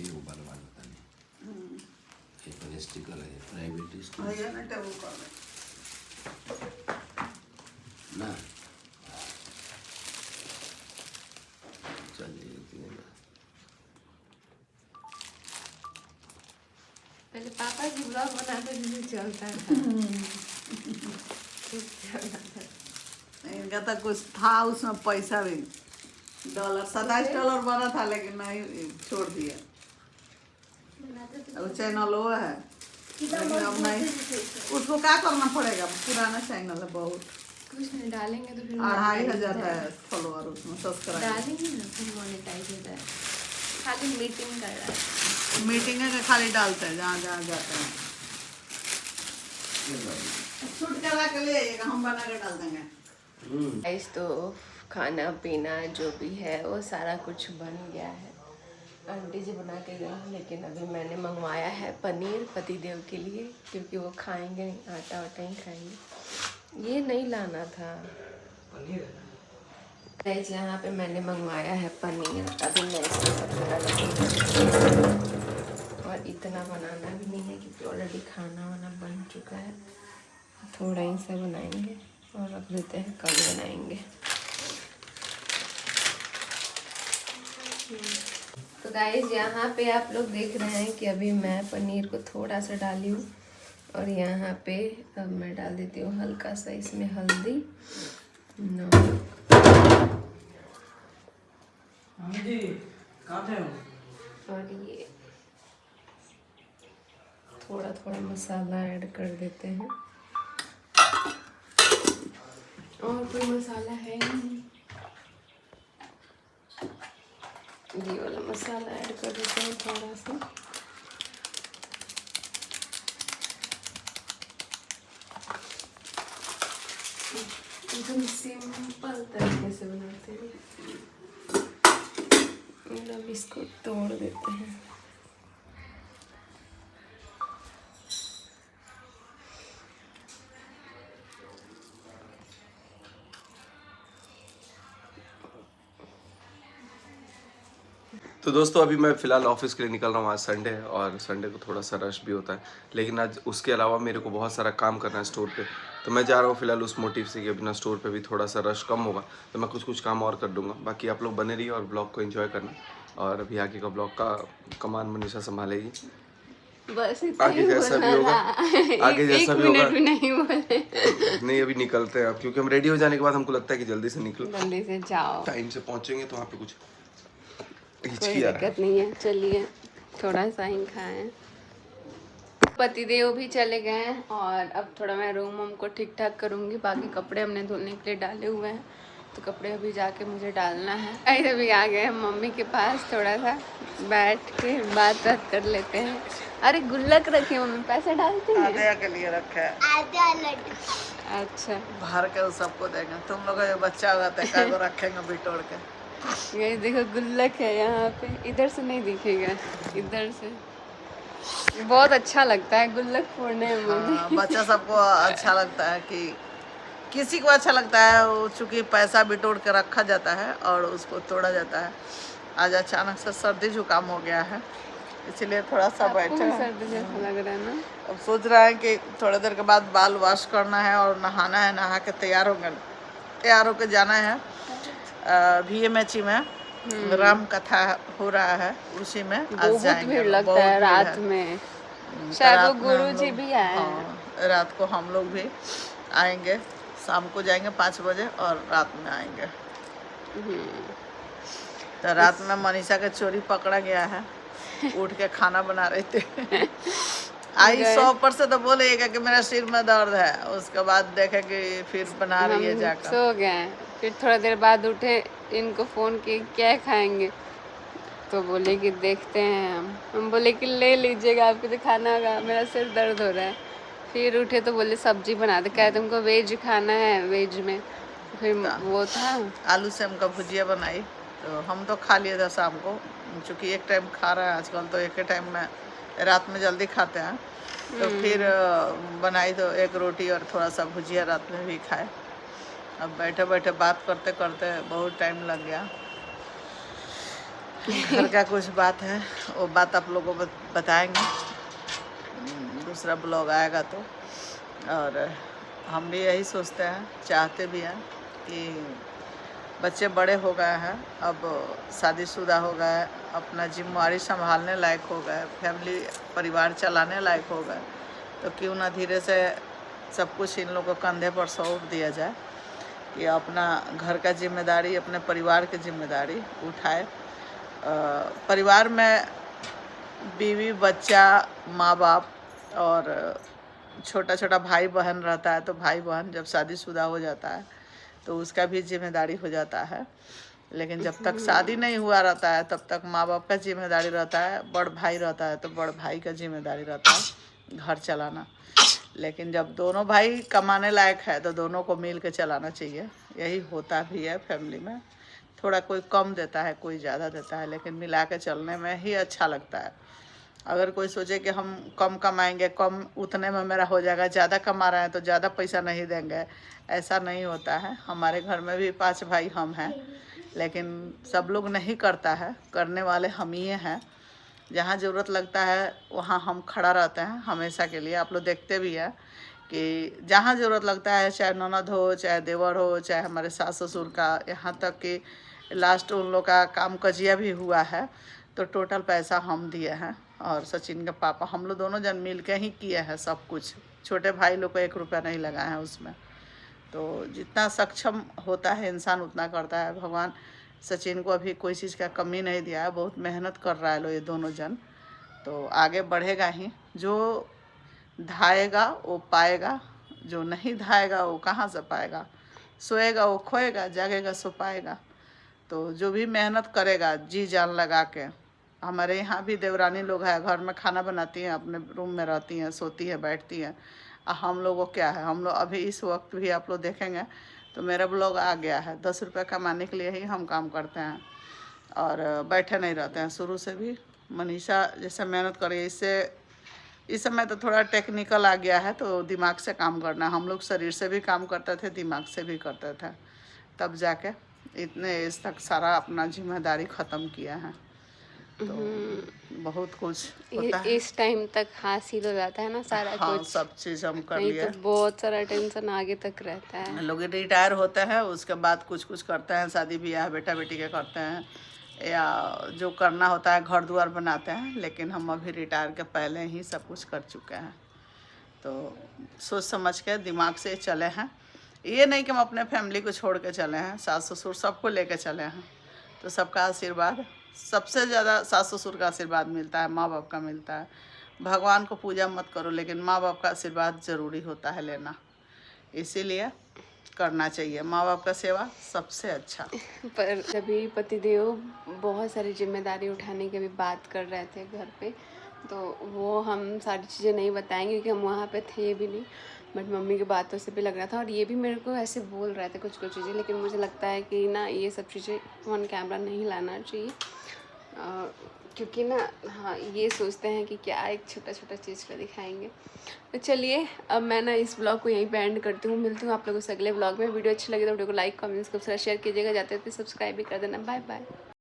ये वो बनवा लेता नहीं ये पर स्टिकर है प्राइवेट स्कूल है ना टेबल पर ना चलिए पहले पापा की ब्लॉग बनाते थे चलता था इनका तो कुछ था उसमें पैसा भी $27 बना था लेकिन नहीं छोड़ दिया। अब चैनल वो है लेकिन अब नहीं उसको क्या करना पड़ेगा पुराना चैनल है बहुत कुछ नहीं डालेंगे तो फिर 2500 है फॉलोअर उसमें सब्सक्राइब डालेंगे ना फिर मोनेटाइज हो जाए। खाली मीटिंग कर रहा है मीटिंग है खाली डालते हैं जहाँ जहाँ जाते हैं शूट करा के ले आइएगा हम बना के डाल देंगे। गाइस तो खाना पीना जो भी है वो सारा कुछ बन गया है। आंटी जी बना के गई लेकिन अभी मैंने मंगवाया है पनीर पतिदेव के लिए क्योंकि वो खाएंगे नहीं आटा वाटा ही खाएंगे। ये नहीं लाना था पनीर गाइस यहाँ पे मैंने मंगवाया है पनीर। अभी मैं इसको सबसे पहले और इतना बनाना भी नहीं है क्योंकि ऑलरेडी खाना वाना बन चुका है। थोड़ा ही सा बनाएंगे और रख देते हैं कल बनाएंगे। तो गाइस यहाँ पे आप लोग देख रहे हैं कि अभी मैं पनीर को थोड़ा सा डाली हूँ और यहाँ पे अब मैं डाल देती हूँ हल्का सा इसमें हल्दी नमक और ये थोड़ा थोड़ा मसाला ऐड कर देते हैं और कोई मसाला है नहीं। ये वाला मसाला ऐड कर देते हैं थोड़ा सा एकदम सिंपल तरीके से बनाते हैं। अब इसको तोड़ देते हैं। तो दोस्तों अभी मैं फ़िलहाल ऑफिस के लिए निकल रहा हूँ। आज संडे है और संडे को थोड़ा सा रश भी होता है लेकिन आज उसके अलावा मेरे को बहुत सारा काम करना है स्टोर पे। तो मैं जा रहा हूँ फ़िलहाल उस मोटिव से कि अपना स्टोर पे भी थोड़ा सा रश कम होगा तो मैं कुछ काम और कर दूँगा। बाकी आप लोग बने रहिए और ब्लॉग को एंजॉय करना और अभी आगे का ब्लॉग का कमान मनीषा संभालेगी। बस आगे जैसा भी होगा आगे जैसा भी होगा नहीं अभी निकलते हैं अब क्योंकि हम रेडी हो जाने के बाद हमको लगता है कि जल्दी से निकलो जल्दी से जाओ टाइम से पहुँचेंगे तो वहाँ पे कुछ कोई दिक्कत नहीं है। चलिए थोड़ा सा ही खाएं। पतिदेव भी चले गए हैं और अब थोड़ा मैं रूम को ठीक ठाक करूँगी। बाकी कपड़े हमने धोने के लिए डाले हुए हैं तो कपड़े अभी जाके मुझे डालना है। ऐसे भी आ गए हम मम्मी के पास थोड़ा सा बैठ के बात कर लेते हैं। अरे गुल्लक रखी मम्मी पैसे डालती हैं आधे के लिए रखा है अच्छा भर के उस सबको देंगे। तुम लोग जो बच्चा होगा तो क्या को रखेंगे बिटोड़ के। ये देखो गुल्लक है यहाँ पे। इधर से नहीं दिखेगा इधर से बहुत अच्छा लगता है गुल्लक फोड़ने में। हाँ, बच्चा सबको अच्छा लगता है कि किसी को अच्छा लगता है वो चूँकि पैसा बिटोड़ के रखा जाता है और उसको तोड़ा जाता है। आज अचानक से सर्दी जुकाम हो गया है इसलिए थोड़ा सा बैठे हैं। सर्दी जैसा लग रहा है ना। अब सोच रहा है कि थोड़ी देर के बाद बाल वॉश करना है और नहाना है। नहा के तैयार होकर जाना है VMH में राम कथा हो रहा है उसी में आज बहुत जाएंगे। भीड़ लगता है रात में। शायद वो गुरुजी भी आए हैं। हाँ, रात को हम लोग भी आएंगे। शाम को जाएंगे 5 बजे और रात में आएंगे। तो रात में मनीषा का चोरी पकड़ा गया है। उठ के खाना बना रहे थे आई 100 से तो बोलेगा कि मेरा सिर में दर्द है उसके बाद देखे कि फिर बना रही है जाकर। सो गए फिर थोड़ा देर बाद उठे इनको फ़ोन किए क्या खाएंगे तो बोले कि देखते हैं हम बोले कि ले लीजिएगा आपको तो खाना होगा मेरा सिर दर्द हो रहा है। फिर उठे तो बोले सब्जी बना दे क्या तुमको वेज खाना है वेज में फिर वो था आलू सेम का भुजिया बनाई तो हम तो खा लिए था शाम को चूँकि एक टाइम खा रहा है आजकल तो एक ही टाइम में रात में जल्दी खाते हैं तो फिर बनाई तो एक रोटी और थोड़ा सा भुजिया रात में भी खाए। अब बैठे बैठे बात करते करते बहुत टाइम लग गया। घर का कुछ बात है, वो बात आप लोगों को बताएंगे, दूसरा ब्लॉग आएगा तो। और हम भी यही सोचते हैं, चाहते भी हैं कि बच्चे बड़े हो गए हैं, अब शादीशुदा हो गए, अपना जिम्मेवारी संभालने लायक हो गए, फैमिली परिवार चलाने लायक हो गए, तो क्यों ना धीरे से सब कुछ इन लोगों को कंधे पर सौंप दिया जाए कि अपना घर का जिम्मेदारी, अपने परिवार की जिम्मेदारी उठाए। परिवार में बीवी, बच्चा, माँ बाप और छोटा छोटा भाई बहन रहता है, तो भाई बहन जब शादीशुदा हो जाता है तो उसका भी जिम्मेदारी हो जाता है। लेकिन जब तक शादी नहीं हुआ रहता है तब तक माँ बाप का जिम्मेदारी रहता है, बड़ भाई रहता है तो बड़ भाई का जिम्मेदारी रहता है घर चलाना। लेकिन जब दोनों भाई कमाने लायक है तो दोनों को मिल के चलाना चाहिए, यही होता भी है फैमिली में। थोड़ा कोई कम देता है, कोई ज़्यादा देता है, लेकिन मिला के चलने में ही अच्छा लगता है। अगर कोई सोचे कि हम कम कमाएंगे, कम उतने में मेरा हो जाएगा, ज़्यादा कमा रहे हैं तो ज़्यादा पैसा नहीं देंगे, ऐसा नहीं होता है। हमारे घर में भी 5 भाई हम हैं, लेकिन सब लोग नहीं करता है, करने वाले हम ही हैं। जहाँ ज़रूरत लगता है वहाँ हम खड़ा रहते हैं हमेशा के लिए। आप लोग देखते भी हैं कि जहाँ ज़रूरत लगता है, चाहे ननद हो, चाहे देवर हो, चाहे हमारे सास ससुर का, यहाँ तक कि लास्ट उन लोग का काम कजिया भी हुआ है तो टोटल पैसा हम दिए हैं। और सचिन के पापा, हम लोग दोनों जन मिल के ही किए हैं सब कुछ। छोटे भाई लोग को 1 रुपया नहीं लगाए हैं उसमें। तो जितना सक्षम होता है इंसान उतना करता है। भगवान सचिन को अभी कोई चीज़ का कमी नहीं दिया है, बहुत मेहनत कर रहा है लो ये दोनों जन, तो आगे बढ़ेगा ही। जो धाएगा वो पाएगा, जो नहीं धाएगा वो कहाँ से पाएगा। सोएगा वो खोएगा, जागेगा सो पाएगा। तो जो भी मेहनत करेगा जी जान लगा के, हमारे यहाँ भी देवरानी लोग हैं, घर में खाना बनाती हैं, अपने रूम में रहती हैं, सोती हैं, बैठती हैं। हम लोगों को क्या है, हम लोग अभी इस वक्त भी आप लोग देखेंगे तो मेरा ब्लॉग आ गया है। 10 रुपये कमाने के लिए ही हम काम करते हैं और बैठे नहीं रहते हैं। शुरू से भी मनीषा जैसे मेहनत करी, इससे इस समय तो थोड़ा टेक्निकल आ गया है तो दिमाग से काम करना। हम लोग शरीर से भी काम करते थे, दिमाग से भी करते थे, तब जाके इतने एज तक सारा अपना जिम्मेदारी ख़त्म किया है। तो बहुत कुछ होता है। इस टाइम तक हासिल हो जाता है ना सारा हाँ, कुछ, सब चीज़ हम कर नहीं लिए। तो बहुत सारा टेंशन आगे तक रहता है। लोग रिटायर होते हैं उसके बाद कुछ कुछ करते हैं, शादी ब्याह बेटा बेटी के करते हैं, या जो करना होता है घर द्वार बनाते हैं। लेकिन हम अभी रिटायर के पहले ही सब कुछ कर चुके हैं। तो सोच समझ के दिमाग से चले हैं। ये नहीं कि हम अपने फैमिली को छोड़ के चले हैं, सास ससुर सबको लेके चले हैं। तो सबका आशीर्वाद, सबसे ज़्यादा सास ससुर का आशीर्वाद मिलता है, माँ बाप का मिलता है। भगवान को पूजा मत करो, लेकिन माँ बाप का आशीर्वाद ज़रूरी होता है लेना, इसीलिए करना चाहिए। माँ बाप का सेवा सबसे अच्छा। पर जभी पतिदेव बहुत सारी जिम्मेदारी उठाने की भी बात कर रहे थे घर पे, तो वो हम सारी चीज़ें नहीं बताएंगे क्योंकि हम वहाँ पे थे भी नहीं। बट मम्मी की बातों से भी लग रहा था, और ये भी मेरे को ऐसे बोल रहे थे कुछ कुछ चीज़ें, लेकिन मुझे लगता है कि ना ये सब चीज़ें ऑन कैमरा नहीं लाना चाहिए, क्योंकि ना हाँ ये सोचते हैं कि क्या एक छोटा छोटा चीज़ का दिखाएंगे। तो चलिए अब मैं ना इस ब्लॉग को यहीं पे एंड करती हूँ। मिलती हूँ आप लोगों से अगले ब्लॉग में। वीडियो अच्छी लगी तो वीडियो को लाइक कमेंट सब्सक्राइब शेयर कीजिएगा, जाते थे सब्सक्राइब भी कर देना। Bye bye.